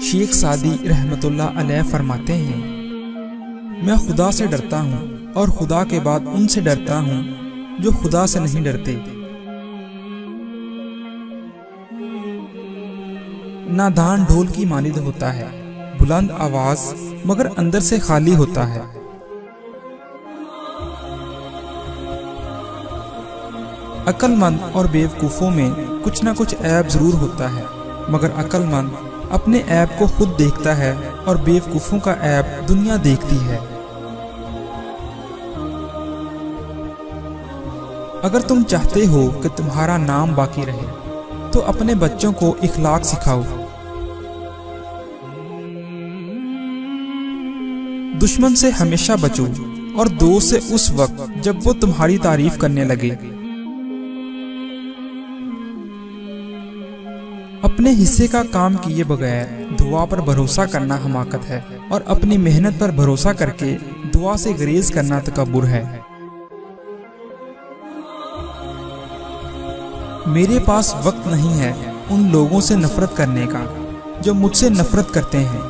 شیخ Saadi رحمت اللہ علیہ فرماتے ہیں، میں خدا سے ڈرتا ہوں اور خدا کے بعد ان سے ڈرتا ہوں جو خدا سے نہیں ڈرتے۔ نادان ڈھول کی مانند ہوتا ہے، بلند آواز مگر اندر سے خالی ہوتا ہے۔ عقل مند اور بیوقوفوں میں کچھ نہ کچھ عیب ضرور ہوتا ہے، مگر عقل مند اپنے عیب کو خود دیکھتا ہے اور بیوقوفوں کا عیب دنیا دیکھتی ہے۔ اگر تم چاہتے ہو کہ تمہارا نام باقی رہے تو اپنے بچوں کو اخلاق سکھاؤ۔ دشمن سے ہمیشہ بچو اور دوست سے اس وقت جب وہ تمہاری تعریف کرنے لگے۔ اپنے حصے کا کام کیے بغیر دعا پر بھروسہ کرنا حماقت ہے، اور اپنی محنت پر بھروسہ کر کے دعا سے گریز کرنا تکبر ہے۔ میرے پاس وقت نہیں ہے ان لوگوں سے نفرت کرنے کا جو مجھ سے نفرت کرتے ہیں،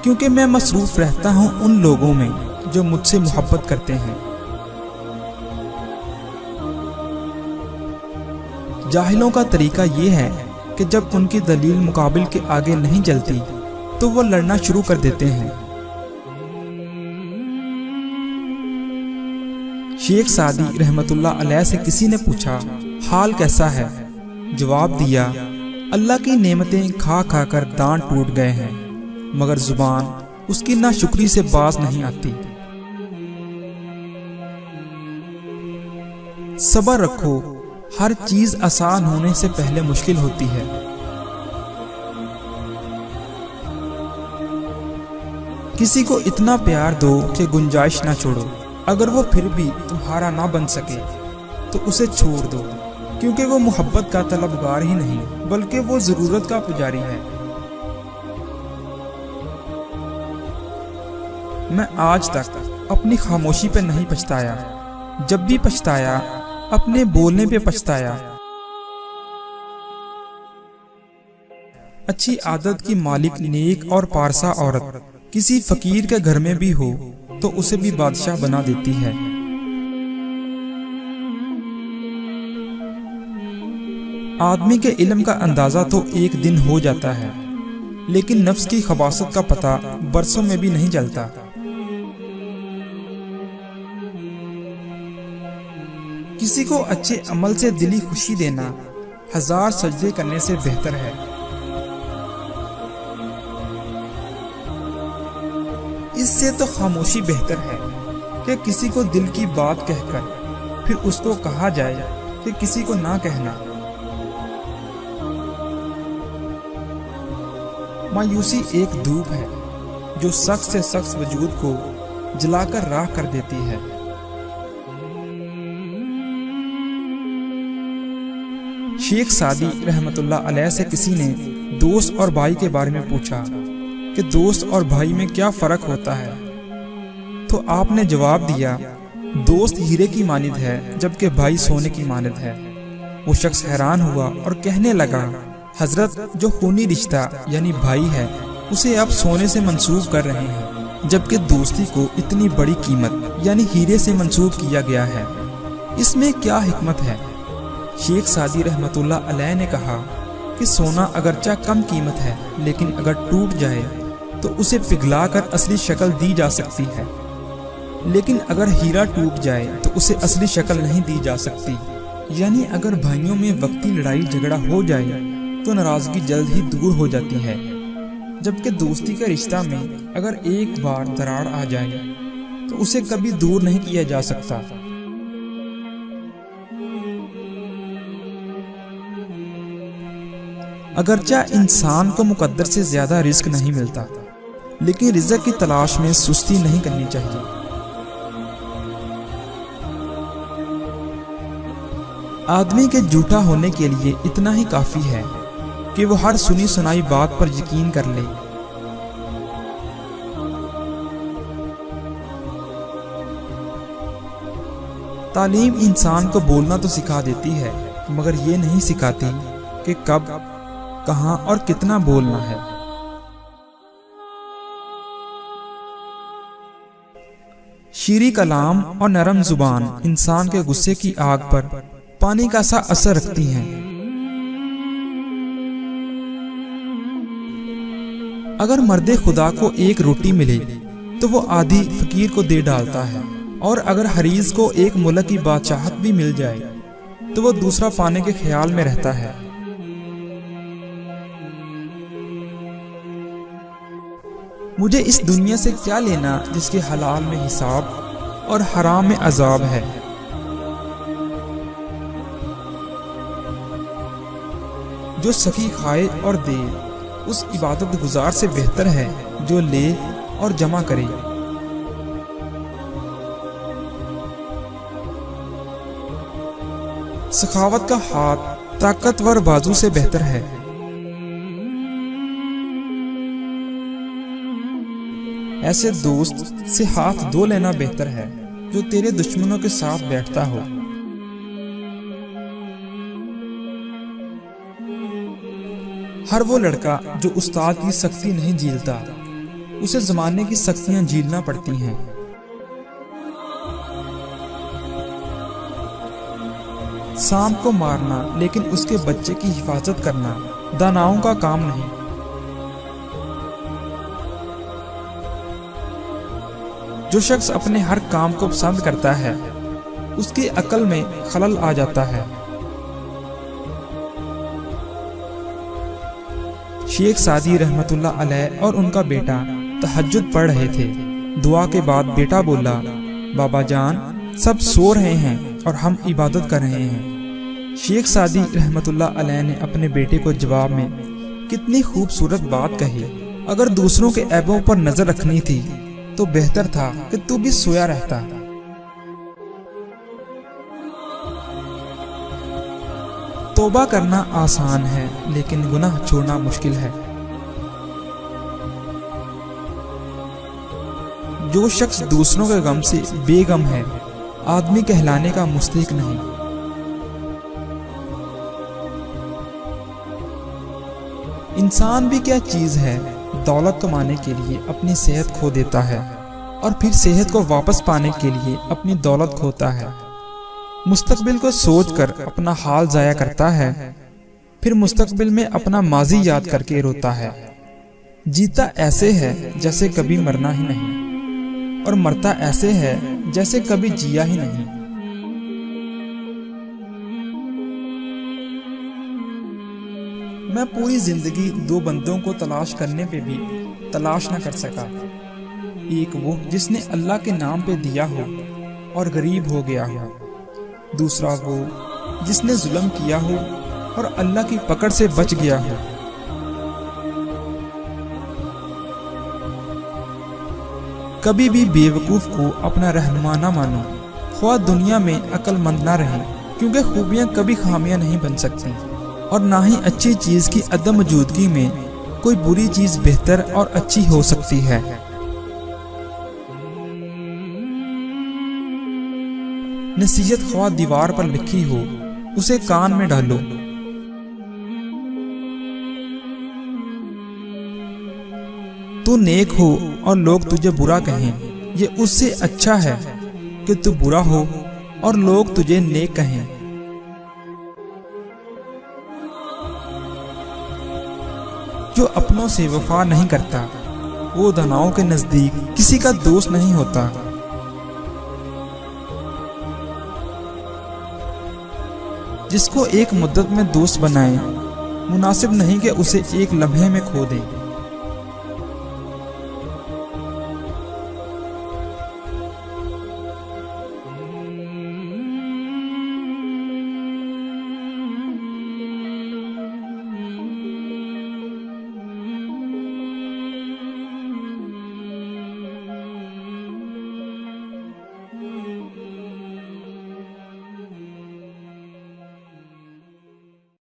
کیونکہ میں مصروف رہتا ہوں ان لوگوں میں جو مجھ سے محبت کرتے ہیں۔ جاہلوں کا طریقہ یہ ہے کہ جب ان کی دلیل مقابل کے آگے نہیں چلتی تو وہ لڑنا شروع کر دیتے ہیں۔ شیخ سعدی رحمت اللہ علیہ سے کسی نے پوچھا، حال کیسا ہے؟ جواب دیا، اللہ کی نعمتیں کھا کھا کر دانت ٹوٹ گئے ہیں، مگر زبان اس کی ناشکری سے باز نہیں آتی۔ صبر رکھو، ہر چیز آسان ہونے سے پہلے مشکل ہوتی ہے۔ کسی کو اتنا پیار دو کہ گنجائش نہ چھوڑو، اگر وہ پھر بھی تمہارا نہ بن سکے تو اسے چھوڑ دو، کیونکہ وہ محبت کا طلبگار ہی نہیں بلکہ وہ ضرورت کا پجاری ہے۔ میں آج تک اپنی خاموشی پہ نہیں پچھتایا، جب بھی پچھتایا اپنے بولنے پہ پچھتایا۔ اچھی عادت کی مالک نیک اور پارسا عورت کسی فقیر کے گھر میں بھی ہو تو اسے بھی بادشاہ بنا دیتی ہے۔ آدمی کے علم کا اندازہ تو ایک دن ہو جاتا ہے، لیکن نفس کی خباثت کا پتہ برسوں میں بھی نہیں چلتا۔ کسی کو اچھے عمل سے دلی خوشی دینا 1000 سجدے کرنے سے بہتر ہے۔ اس سے تو خاموشی بہتر ہے کہ کسی کو دل کی بات کہہ کر پھر اس کو کہا جائے کہ کسی کو نہ کہنا۔ مایوسی ایک دھوپ ہے جو سخت سے سخت وجود کو جلا کر راکھ کر دیتی ہے۔ شیخ سعدی رحمت اللہ علیہ سے کسی نے دوست اور بھائی کے بارے میں پوچھا کہ دوست اور بھائی میں کیا فرق ہوتا ہے، تو آپ نے جواب دیا، دوست ہیرے کی مانند ہے جبکہ بھائی سونے کی مانند ہے۔ وہ شخص حیران ہوا اور کہنے لگا، حضرت جو خونی رشتہ یعنی بھائی ہے اسے آپ سونے سے منسوب کر رہے ہیں، جبکہ دوستی کو اتنی بڑی قیمت یعنی ہیرے سے منسوب کیا گیا ہے، اس میں کیا حکمت ہے؟ شیخ سعدی رحمت اللہ علیہ نے کہا کہ سونا اگرچہ کم قیمت ہے، لیکن اگر ٹوٹ جائے تو اسے پگھلا کر اصلی شکل دی جا سکتی ہے، لیکن اگر ہیرا ٹوٹ جائے تو اسے اصلی شکل نہیں دی جا سکتی۔ یعنی اگر بھائیوں میں وقتی لڑائی جھگڑا ہو جائے تو ناراضگی جلد ہی دور ہو جاتی ہے، جبکہ دوستی کے رشتہ میں اگر ایک بار دراڑ آ جائے تو اسے کبھی دور نہیں کیا جا سکتا۔ اگرچہ انسان کو مقدر سے زیادہ رزق نہیں ملتا، لیکن رزق کی تلاش میں سستی نہیں کرنی چاہیے۔ آدمی کے جھوٹا ہونے کے لیے اتنا ہی کافی ہے کہ وہ ہر سنی سنائی بات پر یقین کر لے۔ تعلیم انسان کو بولنا تو سکھا دیتی ہے، مگر یہ نہیں سکھاتی کہ کب کہاں اور کتنا بولنا ہے۔ شیریں کلام اور نرم زبان انسان کے غصے کی آگ پر پانی کا سا اثر رکھتی ہیں۔ اگر مرد خدا کو ایک روٹی ملے تو وہ آدھی فقیر کو دے ڈالتا ہے، اور اگر حریص کو ایک ملک کی بادشاہت بھی مل جائے تو وہ دوسرا پانے کے خیال میں رہتا ہے۔ مجھے اس دنیا سے کیا لینا جس کے حلال میں حساب اور حرام میں عذاب ہے۔ جو سخی کھائے اور دے اس عبادت گزار سے بہتر ہے جو لے اور جمع کرے۔ سخاوت کا ہاتھ طاقتور بازو سے بہتر ہے۔ ایسے دوست سے ہاتھ دھو لینا بہتر ہے جو تیرے دشمنوں کے ساتھ بیٹھتا ہو۔ ہر وہ لڑکا جو استاد کی سختی نہیں جھیلتا اسے زمانے کی سختیاں جھیلنا پڑتی ہیں۔ سانپ کو مارنا لیکن اس کے بچے کی حفاظت کرنا داناؤں کا کام نہیں۔ جو شخص اپنے ہر کام کو پسند کرتا ہے اس کی عقل میں خلل آ جاتا ہے۔ شیخ سعدی رحمت اللہ علیہ اور ان کا بیٹا تہجد پڑھ رہے تھے۔ دعا کے بعد بیٹا بولا، بابا جان سب سو رہے ہیں اور ہم عبادت کر رہے ہیں۔ شیخ سعدی رحمت اللہ علیہ نے اپنے بیٹے کو جواب میں کتنی خوبصورت بات کہی، اگر دوسروں کے عیبوں پر نظر رکھنی تھی تو بہتر تھا کہ تو بھی سویا رہتا۔ توبہ کرنا آسان ہے لیکن گناہ چھوڑنا مشکل ہے۔ جو شخص دوسروں کے غم سے بے غم ہے آدمی کہلانے کا مستحق نہیں۔ انسان بھی کیا چیز ہے، دولت کمانے کے لیے اپنی صحت کھو دیتا ہے اور پھر صحت کو واپس پانے کے لیے اپنی دولت کھوتا ہے۔ مستقبل کو سوچ کر اپنا حال ضائع کرتا ہے، پھر مستقبل میں اپنا ماضی یاد کر کے روتا ہے۔ جیتا ایسے ہے جیسے کبھی مرنا ہی نہیں، اور مرتا ایسے ہے جیسے کبھی جیا ہی نہیں۔ میں پوری زندگی دو بندوں کو تلاش کرنے پہ بھی تلاش نہ کر سکا، ایک وہ جس نے اللہ کے نام پہ دیا ہو اور غریب ہو گیا ہو، دوسرا وہ جس نے ظلم کیا ہو اور اللہ کی پکڑ سے بچ گیا ہو۔ کبھی بھی بے وقوف کو اپنا رہنما نہ مانو، خواہ دنیا میں عقل مند نہ رہے، کیونکہ خوبیاں کبھی خامیاں نہیں بن سکتی، اور نہ ہی اچھی چیز کی عدم موجودگی میں کوئی بری چیز بہتر اور اچھی ہو سکتی ہے۔ نصیحت خواہ دیوار پر لکھی ہو اسے کان میں ڈالو۔ تو نیک ہو اور لوگ تجھے برا کہیں، یہ اس سے اچھا ہے کہ تو برا ہو اور لوگ تجھے نیک کہیں۔ جو اپنوں سے وفا نہیں کرتا وہ دناؤں کے نزدیک کسی کا دوست نہیں ہوتا۔ جس کو ایک مدت میں دوست بنائیں، مناسب نہیں کہ اسے ایک لمحے میں کھو دیں۔